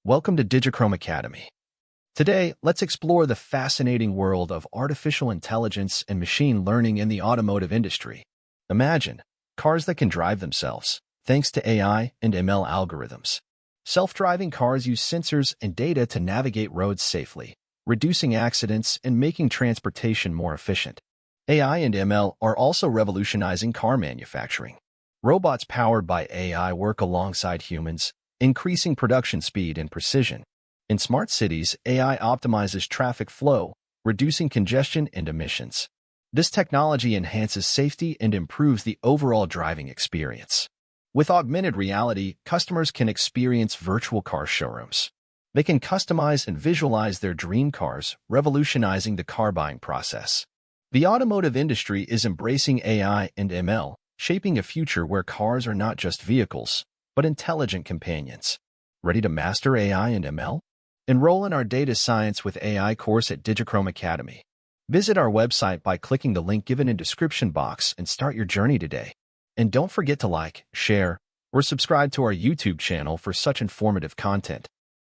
Welcome to Digicrome Academy. Today, let's explore the fascinating world of artificial intelligence and machine learning in the automotive industry. Imagine cars that can drive themselves, thanks to AI and ML algorithms. Self-driving cars use sensors and data to navigate roads safely, reducing accidents and making transportation more efficient. AI and ML are also revolutionizing car manufacturing. Robots powered by AI work alongside humans, increasing production speed and precision. In smart cities, AI optimizes traffic flow, reducing congestion and emissions. This technology enhances safety and improves the overall driving experience. With augmented reality, customers can experience virtual car showrooms. They can customize and visualize their dream cars, revolutionizing the car buying process. The automotive industry is embracing AI and ML, shaping a future where cars are not just vehicles, but intelligent companions. Ready to master AI and ML? Enroll in our Data Science with AI course at Digicrome Academy. Visit our website by clicking the link given in description box and start your journey today. And don't forget to like, share, or subscribe to our YouTube channel for such informative content.